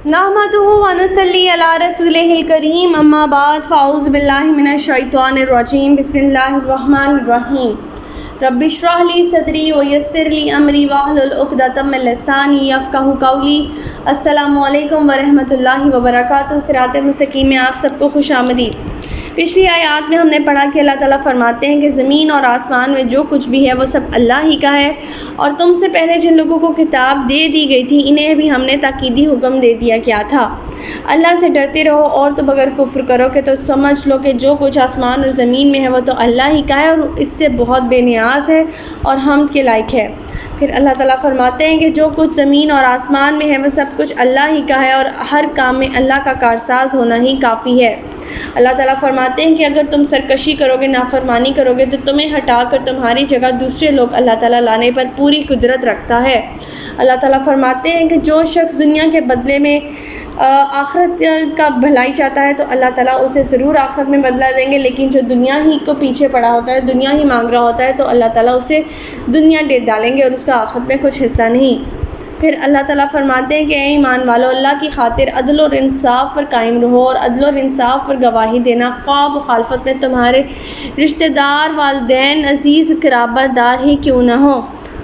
नहमदुहु व नसल्ली अला रसूलिहिल करीम अम्मा बाद फ़अऊज़ु बिल्लाहि मिनश शैतानिर रजीम बिस्मिल्लाहिर रहमानिर रहीम रब्बि इश्रह ली सदरी व यस्सिर ली अमरी वहलुल उक़दतम मिन लिसानी यफ़क़हू क़ौली। अस्सलामु अलैकुम व रहमतुल्लाहि व बरकातुहू। सिरात मुस्तक़ीम में आप सबको खुश आमदीद। पिछली आयत में हमने पढ़ा कि अल्लाह ताला फरमाते हैं कि ज़मीन और आसमान में जो कुछ भी है वो सब अल्लाह ही का है, और तुमसे पहले जिन लोगों को किताब दे दी गई थी इन्हें भी हमने ताकीदी हुक्म दे दिया क्या था, अल्लाह से डरते रहो, और तुम अगर कुफ्र करोगे तो समझ लो कि जो कुछ आसमान और ज़मीन में है वो तो अल्लाह ही का है और इससे बहुत बेनियाज़ है और हम्द के लायक है। फिर अल्लाह ताला फरमाते हैं कि जो कुछ ज़मीन और आसमान में है वह सब कुछ अल्लाह ही का है और हर काम में अल्लाह का कारसाज होना ही काफ़ी है। अल्लाह ताला फरमाते हैं कि अगर तुम सरकशी करोगे, नाफरमानी करोगे, तो तुम्हें हटाकर तुम्हारी जगह दूसरे लोग अल्लाह ताला लाने पर पूरी कुदरत रखता है। अल्लाह ताला फरमाते हैं कि जो शख्स दुनिया के बदले में आखिरत का भलाई चाहता है तो अल्लाह ताला उसे ज़रूर आखिरत में बदला देंगे, लेकिन जो दुनिया ही को पीछे पड़ा होता है, दुनिया ही मांग रहा होता है, तो अल्लाह ताला उसे दुनिया दे डालेंगे और उसका आखिरत में कुछ हिस्सा नहीं। फिर अल्लाह ताला फरमाते हैं कि ऐ ईमान वालो, अल्लाह की खातिर अदल और इंसाफ पर कायम रहो, और अदल और इंसाफ पर गवाही देना ख्वाह मुखालफत में तुम्हारे रिश्तेदार, वालिदैन, अजीज़, क़राबादार ही क्यों न हो।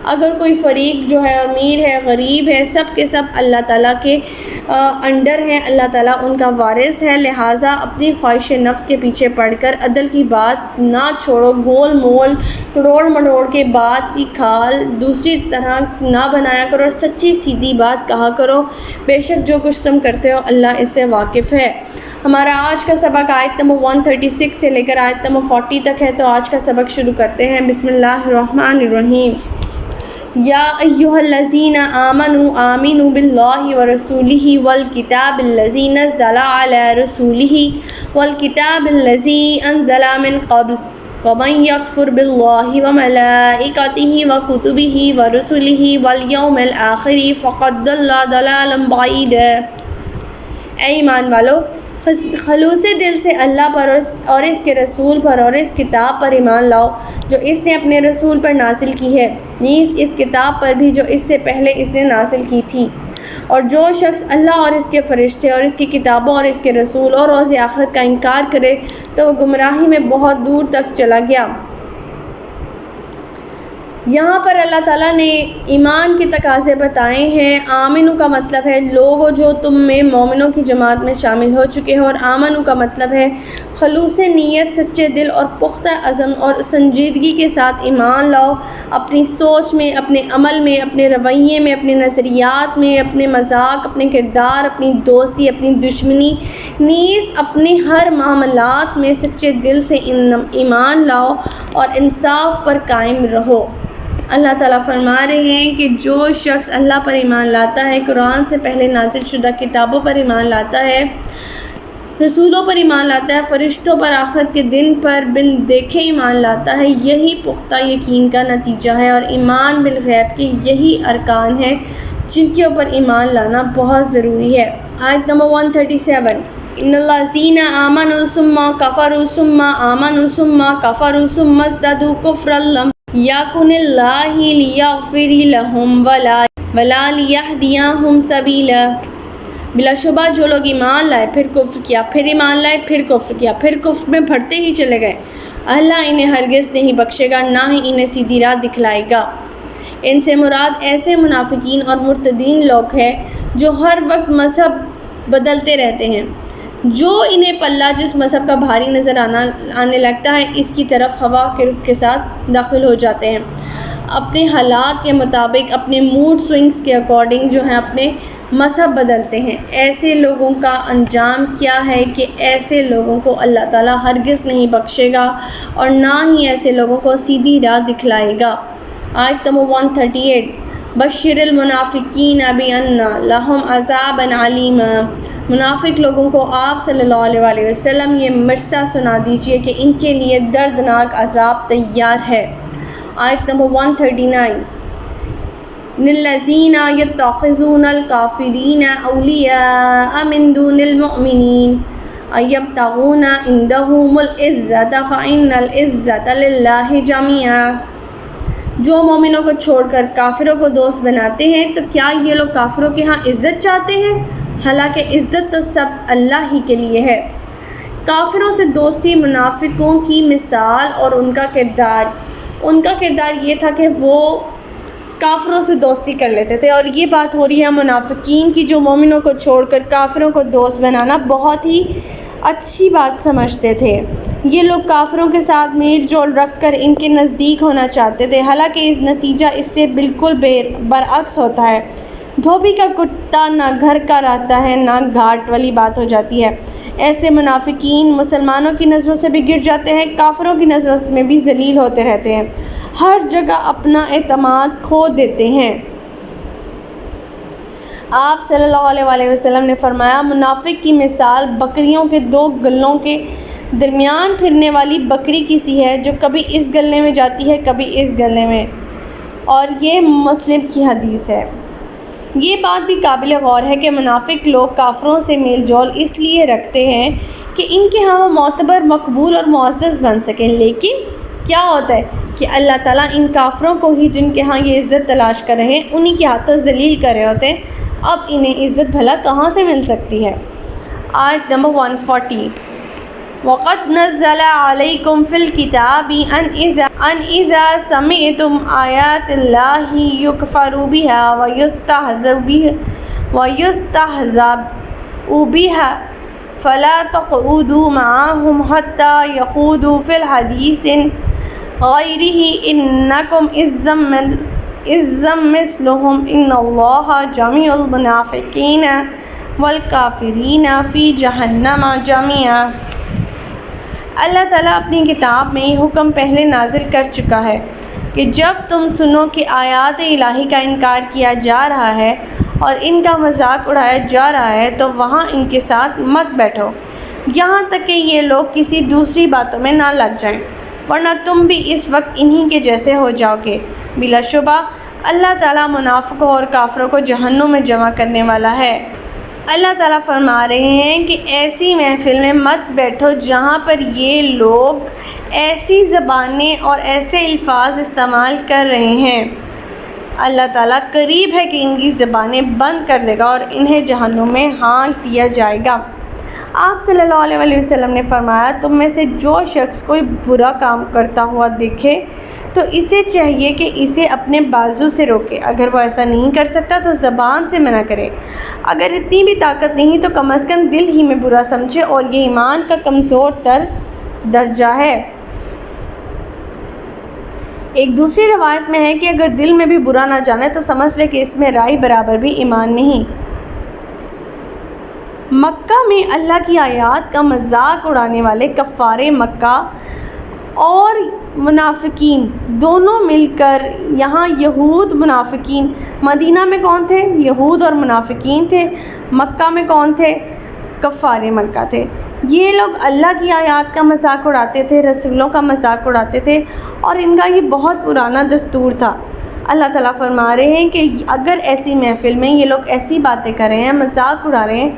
अगर कोई फ़रीक जो है अमीर है, गरीब है, सब के सब अल्लाह ताला के अंडर हैं, अल्लाह ताला उनका वारिस है, लिहाजा अपनी ख्वाहिश नफ्स के पीछे पड़कर अदल की बात ना छोड़ो, गोल मोल तोड़ मरोड़ के बात की खाल दूसरी तरह ना बनाया करो और सच्ची सीधी बात कहा करो। बेशक जो कुछ तुम करते हो अल्लाह इससे वाकिफ़ है। हमारा आज का सबक आयत नंबर 136 से लेकर आयत नंबर 40 तक है, तो आज का सबक शुरू करते हैं। बिस्मिल्लाहिर्रहमानिर्रहीम। या अय्युहल्लज़ीना आमनू आमिनू बिल्लाहि व रसूलिही वल किताबिल्लज़ी नज़्ज़ला अला रसूलिही वल किताबिल्लज़ी अनज़ला मिन क़ब्ल वमन यकफ़ुर बिल्लाहि व मलाइकतिही व कुतुबिही व रुसुलिही वल यौमिल आखिरि फ़क़द दल्ला दलालन बईदा। ऐ ईमान वालो, खलूसे दिल से अल्लाह पर और इसके रसूल पर और इस किताब पर ईमान लाओ जो इसने अपने रसूल पर नासिल की है, नीज़ इस किताब पर भी जो इससे पहले इसने नासिल की थी। और जो शख्स अल्लाह और इसके फ़रिश्ते और इसकी किताबों और इसके रसूल और रोज़ आखिरत का इनकार करे तो वह गुमराही में बहुत दूर तक चला गया। यहाँ पर अल्लाह ताला ने ईमान के तकाज़े बताए हैं। आमिनू का मतलब है लोगों जो तुम में मोमिनों की जमात में शामिल हो चुके हो, और आमनू का मतलब है खलूस नीयत, सच्चे दिल और पुख्ता अज़म और संजीदगी के साथ ईमान लाओ। अपनी सोच में, अपने अमल में, अपने रवैये में, अपने नज़रियात में, अपने मजाक, अपने किरदार, अपनी दोस्ती, अपनी दुश्मनी, नीज़ अपने हर मामलात में सच्चे दिल से ईमान लाओ और इंसाफ पर कायम रहो। अल्लाह ताला फरमा रहे हैं कि जो शख्स अल्लाह पर ईमान लाता है, कुरान से पहले नाज़िल शुदा किताबों पर ईमान लाता है, रसूलों पर ईमान लाता है, फ़रिश्तों पर, आखिरत के दिन पर बिन देखे ईमान लाता है, यही पुख्ता यकीन का नतीजा है। और ईमान बिल गैब के यही अरकान हैं जिनके ऊपर ईमान लाना बहुत ज़रूरी है। आयत नंबर 137। इन्नल्लज़ीना आमनु सुम्मा कफ़रू सुम्मा आमनु सुम्मा कफ़रू सुम्मा ज़दू कुफ़्रन याकुनिल्लाहि लियग़फ़िर लहुम वला लियहदियहुम सबीला। बिलाशुबा जो लोग ईमान लाए, फिर कुफ्र किया, फिर ईमान लाए, फिर कुफ्र किया, फिर कुफ्र में बढ़ते ही चले गए, अल्लाह इन्हें हरगिज़ नहीं बख्शेगा, ना ही इन्हें सीधी राह दिखलाएगा। इनसे मुराद ऐसे मुनाफिकीन और मुर्तदीन लोग हैं जो हर वक्त मज़हब बदलते रहते हैं। जो इन्हें पल्ला जिस मज़हब का भारी नज़र आने लगता है इसकी तरफ हवा के रुख के साथ दाखिल हो जाते हैं। अपने हालात के मुताबिक, अपने मूड स्विंग्स के अकॉर्डिंग जो है अपने मज़हब बदलते हैं। ऐसे लोगों का अंजाम क्या है कि ऐसे लोगों को अल्लाह ताला हरगिज़ नहीं बख्शेगा और ना ही ऐसे लोगों को सीधी राह दिखलाएगा। आयत नंबर 138। बश्शिरिल मुनाफिकीन बिअन्ना लहुम अज़ाबन अलीमा। मुनाफिक लोगों को आप सल्लल्लाहु अलैहि वसल्लम ये मरसा सुना दीजिए कि इनके लिए दर्दनाक अज़ाब तैयार है। आयत नंबर 139। निल्लज़ीना यत्तख़िज़ूनल काफ़िरीना औलिया मिन दुनिल मुअमिनीन अयब्तग़ूना इंदहुमुल इज़्ज़त फ़इन्नल इज़्ज़त लिल्लाहि जमीआ। जो मोमिनों को छोड़कर काफिरों को दोस्त बनाते हैं, तो क्या ये लोग काफिरों के यहाँ इज़्ज़त चाहते हैं? حالانکہ عزت تو سب اللہ ہی کے لیے ہے۔ کافروں سے دوستی منافقوں کی مثال اور ان کا کردار یہ تھا کہ وہ کافروں سے دوستی کر لیتے تھے، اور یہ بات ہو رہی ہے منافقین کی، جو مومنوں کو چھوڑ کر کافروں کو دوست بنانا بہت ہی اچھی بات سمجھتے تھے۔ یہ لوگ کافروں کے ساتھ میل جول رکھ کر ان کے نزدیک ہونا چاہتے تھے، حالانکہ نتیجہ اس سے بالکل برعکس ہوتا ہے۔ دھوبی کا کتا نہ گھر کا رہتا ہے نہ گھاٹ والی بات ہو جاتی ہے۔ ایسے منافقین مسلمانوں کی نظروں سے بھی گر جاتے ہیں، کافروں کی نظروں میں بھی ذلیل ہوتے رہتے ہیں، ہر جگہ اپنا اعتماد کھو دیتے ہیں۔ آپ صلی اللہ علیہ وسلم نے فرمایا، منافق کی مثال بکریوں کے دو گلوں کے درمیان پھرنے والی بکری کی سی ہے، جو کبھی اس گلے میں جاتی ہے کبھی اس گلے میں، اور یہ مسلم کی حدیث ہے۔ یہ بات بھی قابل غور ہے کہ منافق لوگ کافروں سے میل جول اس لیے رکھتے ہیں کہ ان کے ہاں وہ معتبر، مقبول اور معزز بن سکیں، لیکن کیا ہوتا ہے کہ اللہ تعالیٰ ان کافروں کو ہی جن کے ہاں یہ عزت تلاش کر رہے ہیں انہی کے ہاتھوں ذلیل کر رہے ہوتے ہیں۔ اب انہیں عزت بھلا کہاں سے مل سکتی ہے؟ آیت نمبر 140، وَقَدْ نَزَّلَ عَلَيْكُمْ فِي الْكِتَابِ أَنْ إِذَا سَمِعْتُمْ آيَاتِ اللَّهِ يُكْفَرُ بِهَا وَيُسْتَهْزَأُ بِهَا فَلَا تَقْعُدُوا مَعَهُمْ حَتَّى يَخُوضُوا فِي الْحَدِيثِ غَيْرِهِ إِنَّكُمْ إِذًا مِثْلُهُمْ إِنَّ اللَّهَ جَمِيعُ الْمُنَافِقِينَ وَالْكَافِرِينَ فِي جَهَنَّمَ جَمِيعًا۔ اللہ تعالیٰ اپنی کتاب میں یہ حکم پہلے نازل کر چکا ہے کہ جب تم سنو کہ آیات الہی کا انکار کیا جا رہا ہے اور ان کا مذاق اڑایا جا رہا ہے تو وہاں ان کے ساتھ مت بیٹھو یہاں تک کہ یہ لوگ کسی دوسری باتوں میں نہ لگ جائیں، ورنہ تم بھی اس وقت انہی کے جیسے ہو جاؤ گے۔ بلا شبہ اللہ تعالیٰ منافقوں اور کافروں کو جہنم میں جمع کرنے والا ہے۔ اللہ تعالیٰ فرما رہے ہیں کہ ایسی محفل میں مت بیٹھو جہاں پر یہ لوگ ایسی زبانیں اور ایسے الفاظ استعمال کر رہے ہیں۔ اللہ تعالیٰ قریب ہے کہ ان کی زبانیں بند کر دے گا اور انہیں جہنم میں ہانک دیا جائے گا۔ آپ صلی اللہ علیہ وسلم نے فرمایا، تم میں سے جو شخص کوئی برا کام کرتا ہوا دیکھے تو اسے چاہیے کہ اسے اپنے بازو سے روکے، اگر وہ ایسا نہیں کر سکتا تو زبان سے منع کرے، اگر اتنی بھی طاقت نہیں تو کم از کم دل ہی میں برا سمجھے، اور یہ ایمان کا کمزور تر درجہ ہے۔ ایک دوسری روایت میں ہے کہ اگر دل میں بھی برا نہ جانے تو سمجھ لے کہ اس میں رائے برابر بھی ایمان نہیں۔ مکہ میں اللہ کی آیات کا مذاق اڑانے والے کفار مکہ اور منافقین دونوں مل کر، یہاں یہود منافقین، مدینہ میں کون تھے؟ یہود اور منافقین تھے، مکہ میں کون تھے؟ کفار مکہ تھے۔ یہ لوگ اللہ کی آیات کا مذاق اڑاتے تھے، رسولوں کا مذاق اڑاتے تھے، اور ان کا یہ بہت پرانا دستور تھا۔ اللہ تعالیٰ فرما رہے ہیں کہ اگر ایسی محفل میں یہ لوگ ایسی باتیں کر رہے ہیں، مذاق اڑا رہے ہیں،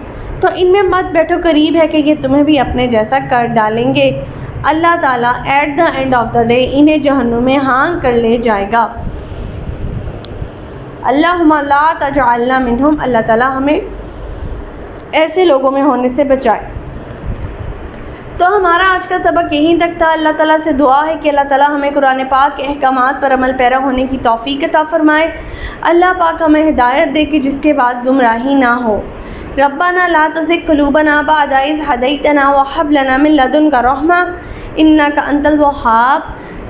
تو ان میں مت بیٹھو، قریب ہے کہ یہ تمہیں بھی اپنے جیسا کر ڈالیں گے۔ اللہ تعالیٰ at the end of the day انہیں جہنم میں ہانک کر لے جائے گا۔ اللہم لا تجعلنا منہم، اللہ تعالیٰ ہمیں ایسے لوگوں میں ہونے سے بچائے۔ تو ہمارا آج کا سبق یہیں تک تھا۔ اللہ تعالیٰ سے دعا ہے کہ اللہ تعالیٰ ہمیں قرآن پاک کے احکامات پر عمل پیرا ہونے کی توفیق عطا فرمائے۔ اللہ پاک ہمیں ہدایت دے کہ جس کے بعد گمراہی نہ ہو۔ ربنا لا تزغ قلوبنا بعد إذ هديتنا وهب لنا من لدنك رحمة إنك أنت الوهاب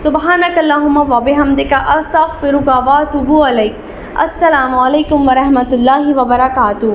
سبحانك اللهم وبحمدك أستغفرك وأتوب إليك۔ السلام علیکم ورحمۃ اللہ وبرکاتہ۔